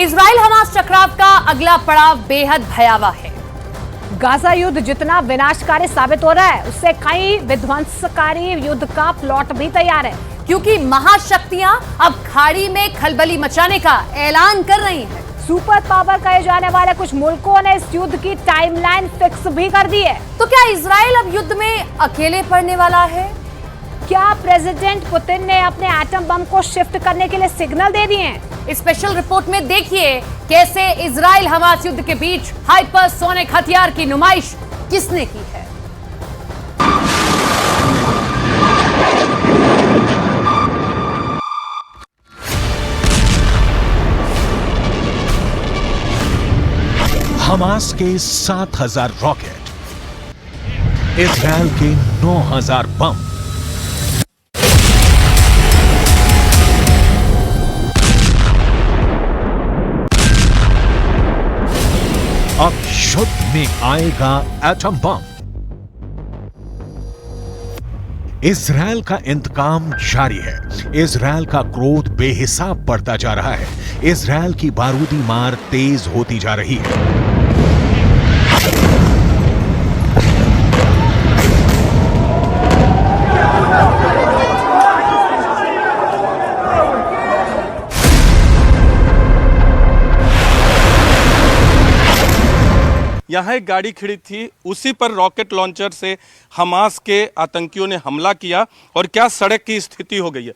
Israel Hamas टकराव का अगला पड़ाव बेहद भयावह है। गाजा युद्ध जितना विनाशकारी साबित हो रहा है, उससे कई विध्वंसकारी युद्ध का प्लॉट भी तैयार है, क्योंकि महाशक्तियां अब खाड़ी में खलबली मचाने का ऐलान कर रही हैं। सुपर पावर कहे जाने वाले कुछ मुल्कों ने इस युद्ध की टाइमलाइन फिक्स भी कर दी है। तो क्या इजराइल अब युद्ध में अकेले पड़ने वाला है? क्या प्रेसिडेंट पुतिन ने अपने एटम बम को शिफ्ट करने के लिए सिग्नल दे दिए हैं? इस स्पेशल रिपोर्ट में देखिए कैसे इजराइल हमास युद्ध के बीच हाइपरसोनिक हथियार की नुमाइश किसने की है। हमास के 7,000 रॉकेट, इजराइल के 9,000 बम, अब युद्ध में आएगा एटम बम। इजराइल का इंतकाम जारी है। इजराइल का क्रोध बेहिसाब बढ़ता जा रहा है। इजराइल की बारूदी मार तेज होती जा रही है। यहाँ एक गाड़ी खड़ी थी, उसी पर रॉकेट लॉन्चर से हमास के आतंकियों ने हमला किया और क्या सड़क की स्थिति हो गई है।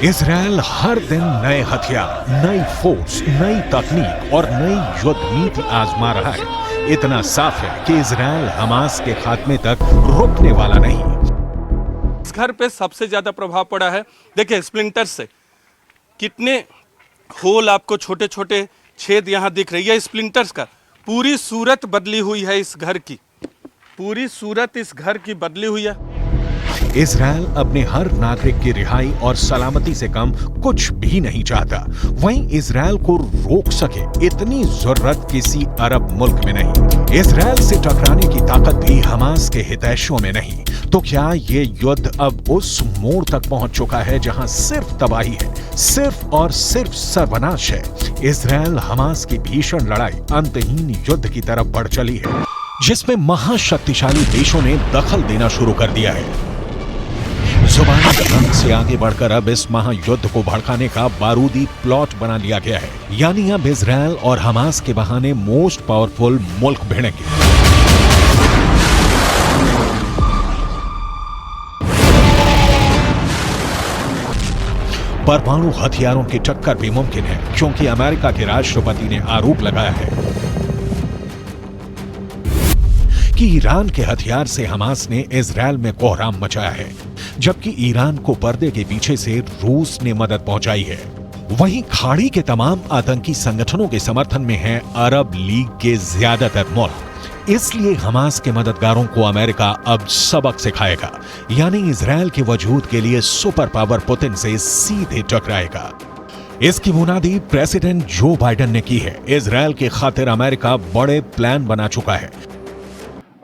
इजराइल हर दिन नए हथियार, नई फोर्स, नई तकनीक और नई युद्ध नीति आजमा रहा है। इतना साफ है कि इजराइल हमास के खात्मे तक रुकने वाला नहीं। इस घर पे सबसे ज्यादा प्रभाव पड़ा है। देखिए स्प्लिंटर से कितने होल, आपको छोटे छोटे छेद यहाँ दिख रही है स्प्लिंटर्स का। पूरी सूरत बदली हुई है इस घर की, पूरी सूरत इस घर की बदली हुई है। इजराइल अपने हर नागरिक की रिहाई और सलामती से कम कुछ भी नहीं चाहता। वहीं इजराइल को रोक सके इतनी जरूरत किसी अरब मुल्क में नहीं। इजराइल से टकराने की ताकत भी हमास के हितैषियों में नहीं। तो क्या ये युद्ध अब उस मोड़ तक पहुंच चुका है जहां सिर्फ तबाही है, सिर्फ और सिर्फ सर्वनाश है? इजराइल हमास की भीषण लड़ाई अंतहीन युद्ध की तरफ बढ़ चली है, जिसमें महाशक्तिशाली देशों ने दखल देना शुरू कर दिया है। जुबानी जंग से आगे बढ़कर अब इस महायुद्ध को भड़काने का बारूदी प्लॉट बना लिया गया है। यानी अब इजराइल और हमास के बहाने मोस्ट पावरफुल मुल्क भिड़ेंगे। परमाणु हथियारों की टक्कर भी मुमकिन है, क्योंकि अमेरिका के राष्ट्रपति ने आरोप लगाया है कि ईरान के हथियार से हमास ने इजराइल में कोहराम मचाया है, जबकि ईरान को पर्दे के पीछे से रूस ने मदद पहुंचाई है। वहीं खाड़ी के तमाम आतंकी संगठनों के समर्थन में है अरब लीग के ज्यादातर मुल्क। इसलिए हमास के मददगारों को अमेरिका अब सबक सिखाएगा, यानी इजराइल के वजूद के लिए सुपर पावर पुतिन से सीधे टकराएगा। इसकी बुनियादी प्रेसिडेंट जो बाइडेन ने की है। इजराइल की खातिर अमेरिका बड़े प्लान बना चुका है।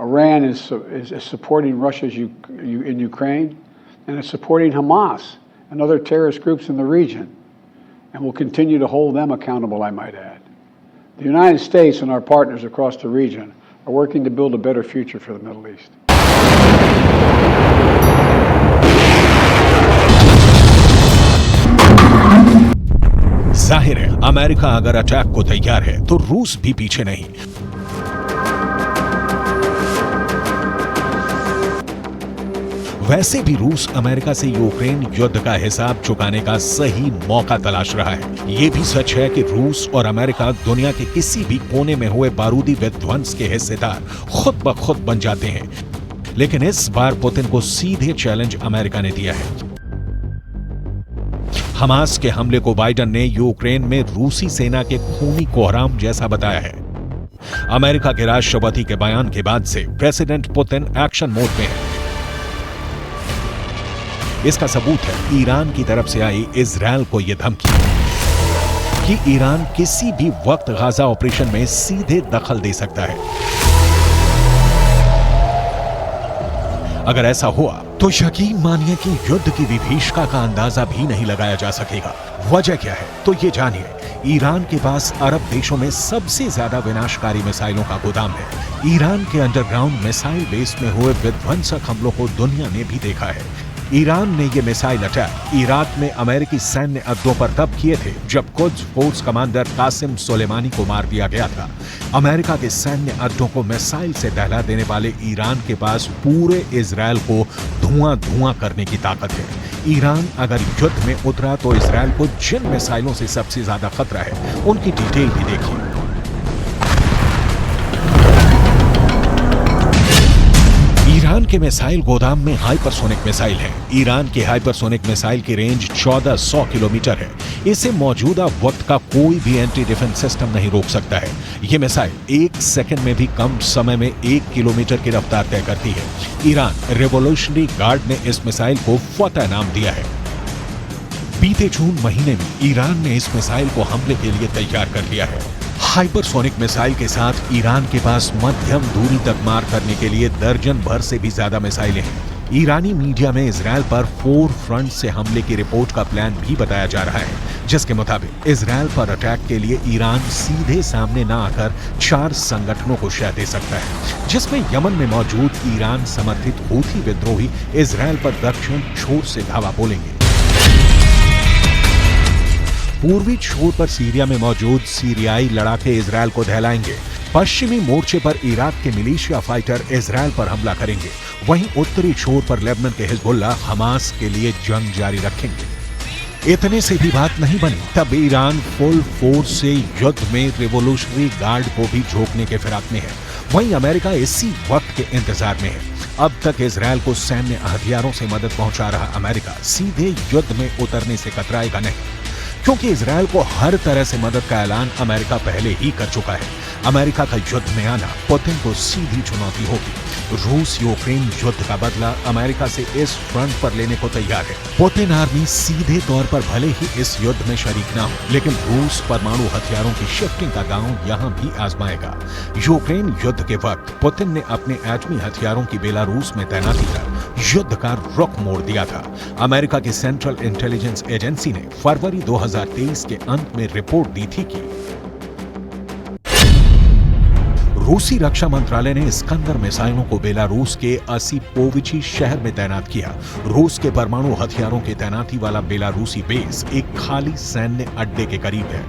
Iran is supporting Russia in Ukraine, and it's supporting Hamas and other terrorist groups in the region, and will continue to hold them accountable, I might add. The United States and our partners across the region are working to build a better future for the Middle East. जाहिर है, America अगर attack को तैयार है तो रूस भी पीछे नहीं। वैसे भी रूस अमेरिका से यूक्रेन युद्ध का हिसाब चुकाने का सही मौका तलाश रहा है। ये भी सच है कि रूस और अमेरिका दुनिया के किसी भी कोने में हुए बारूदी विध्वंस के हिस्सेदार खुद ब खुद बन जाते हैं। लेकिन इस बार पुतिन को सीधे चैलेंज अमेरिका ने दिया है। हमास के हमले को बाइडेन ने यूक्रेन में रूसी सेना के खूनी कोहराम जैसा बताया है। अमेरिका के राष्ट्रपति के बयान के बाद से प्रेसिडेंट पुतिन एक्शन मोड में है। इसका सबूत है ईरान की तरफ से आई इजराइल को यह धमकी कि ईरान किसी भी वक्त गाजा ऑपरेशन में सीधे दखल दे सकता है। अगर ऐसा हुआ तो यकीन मानिए कि युद्ध की विभीषिका का अंदाजा भी नहीं लगाया जा सकेगा। वजह क्या है तो ये जानिए। ईरान के पास अरब देशों में सबसे ज्यादा विनाशकारी मिसाइलों का गोदाम है। ईरान के अंडरग्राउंड मिसाइल बेस में हुए विध्वंसक हमलों को दुनिया ने भी देखा है। ईरान ने ये मिसाइल अटैक इराक में अमेरिकी सैन्य अड्डों पर तब किए थे जब Quds force commander Qasem Soleimani को मार दिया गया था। अमेरिका के सैन्य अड्डों को मिसाइल से दहला देने वाले ईरान के पास पूरे इजरायल को धुआं करने की ताकत है। ईरान अगर युद्ध में उतरा तो इजरायल को जिन मिसाइलों से सबसे ज्यादा खतरा है उनकी डिटेल भी देखिए। ईरान के मिसाइल गोदाम में हाइपरसोनिक मिसाइल है। ईरान की हाइपरसोनिक मिसाइल की रेंज 1400 किलोमीटर है। इसे मौजूदा वक्त का कोई भी एंटी डिफेंस सिस्टम नहीं रोक सकता है। यह मिसाइल 1 सेकंड में भी कम समय में 1 किलोमीटर की रफ्तार तय करती है। ईरान रिवॉल्यूशनरी गार्ड ने इस मिसाइल को फतह नाम दिया है। बीते जून महीने में ईरान ने इस मिसाइल को हमले के लिए तैयार कर लिया है। हाइपरसोनिक मिसाइल के साथ ईरान के पास मध्यम दूरी तक मार करने के लिए दर्जन भर से भी ज्यादा मिसाइलें हैं। ईरानी मीडिया में इजरायल पर 4 फ्रंट से हमले की रिपोर्ट का प्लान भी बताया जा रहा है, जिसके मुताबिक इजरायल पर अटैक के लिए ईरान सीधे सामने न आकर 4 संगठनों को शह दे सकता है, जिसमें यमन में मौजूद ईरान समर्थित हूथी विद्रोही इजरायल पर दक्षिण छोर से धावा बोलेंगे। पूर्वी छोर पर सीरिया में मौजूद सीरियाई लड़ाके इजरायल को दहलाएंगे। पश्चिमी मोर्चे पर इराक के मिलिशिया फाइटर इजरायल पर हमला करेंगे। वहीं उत्तरी छोर पर लेबनान के हिजबुल्ला हमास के लिए जंग जारी रखेंगे। इतने से भी बात नहीं बनी तब ईरान फुल फोर्स से युद्ध में रिवॉल्यूशनरी गार्ड को भी झोंकने के फिराक में है। वहीं अमेरिका इसी वक्त के इंतजार में है। अब तक इजरायल को सैन्य हथियारों से मदद पहुंचा रहा अमेरिका सीधे युद्ध में उतरने से कतराएगा नहीं, क्योंकि इजरायल को हर तरह से मदद का ऐलान अमेरिका पहले ही कर चुका है। अमेरिका का युद्ध में आना पुतिन को सीधी चुनौती होगी। रूस यूक्रेन युद्ध का बदला अमेरिका से इस फ्रंट पर लेने को तैयार है। पुतिन आर्मी सीधे तौर पर भले ही इस युद्ध में शरीक ना हो, लेकिन रूस परमाणु हथियारों की शिफ्टिंग का दांव यहां भी आजमाएगा। यूक्रेन युद्ध के वक्त पुतिन ने अपने एटमी हथियारों की बेलारूस में तैनाती कर युद्ध का रुख मोड़ दिया था। अमेरिका की सेंट्रल इंटेलिजेंस एजेंसी ने फरवरी 2023 के अंत में रिपोर्ट दी थी कि रूसी रक्षा मंत्रालय ने स्कंदर मिसाइलों को बेलारूस के ओसीपोविची शहर में तैनात किया। रूस के परमाणु हथियारों की तैनाती वाला बेलारूसी बेस एक खाली सैन्य अड्डे के करीब है।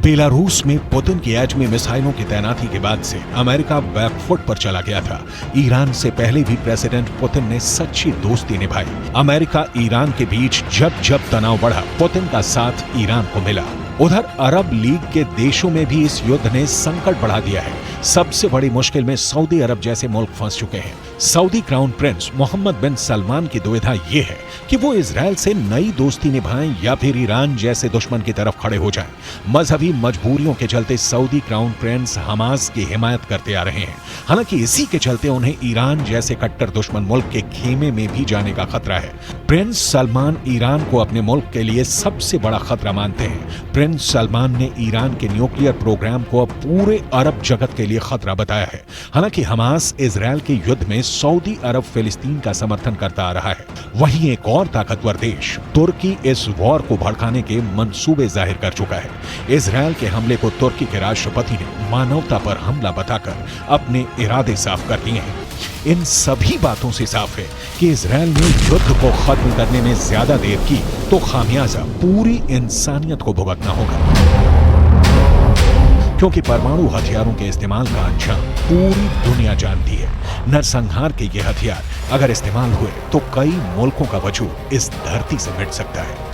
बेलारूस में पुतिन की एटमी मिसाइलों की तैनाती के बाद से अमेरिका बैकफुट पर चला गया था। ईरान से पहले भी प्रेसिडेंट पुतिन ने सच्ची दोस्ती निभाई। अमेरिका ईरान के बीच जब जब तनाव बढ़ा, पुतिन का साथ ईरान को मिला। उधर अरब लीग के देशों में भी इस युद्ध ने संकट बढ़ा दिया है। सबसे बड़ी मुश्किल में सऊदी अरब जैसे मुल्क फंस चुके हैं। सऊदी क्राउन प्रिंस मोहम्मद बिन सलमान की दुविधा ये है कि वो इजरायल से नई दोस्ती निभाएं या फिर ईरान जैसे दुश्मन की तरफ खड़े हो जाएं। मजहबी मजबूरियों के चलते सऊदी क्राउन प्रिंस हमास की हिमायत करते आ रहे हैं। हालांकि इसी के चलते उन्हें ईरान जैसे कट्टर दुश्मन मुल्क के खेमे में भी जाने का खतरा है। प्रिंस सलमान ईरान को अपने मुल्क के लिए सबसे बड़ा खतरा मानते हैं। प्रिंस सलमान ने ईरान के न्यूक्लियर प्रोग्राम को अब पूरे अरब जगत के लिए खतरा बताया है। हालांकि हमास इजरायल के युद्ध में सऊदी अरब फिलिस्तीन का समर्थन करता आ रहा है। वहीं एक और ताकतवर देश तुर्की इस वॉर को भड़काने के मंसूबे जाहिर कर चुका है। इजरायल के हमले को तुर्की के राष्ट्रपति ने मानवता पर हमला बताकर अपने इरादे साफ कर दिए हैं। इन सभी बातों से साफ है कि इजरायल ने युद्ध को खत्म करने में ज्यादा देर की तो खामियाजा पूरी इंसानियत को भुगतना होगा, क्योंकि परमाणु हथियारों के इस्तेमाल का अंजाम पूरी दुनिया जानती है। नरसंहार के ये हथियार अगर इस्तेमाल हुए तो कई मुल्कों का वजूद इस धरती से मिट सकता है।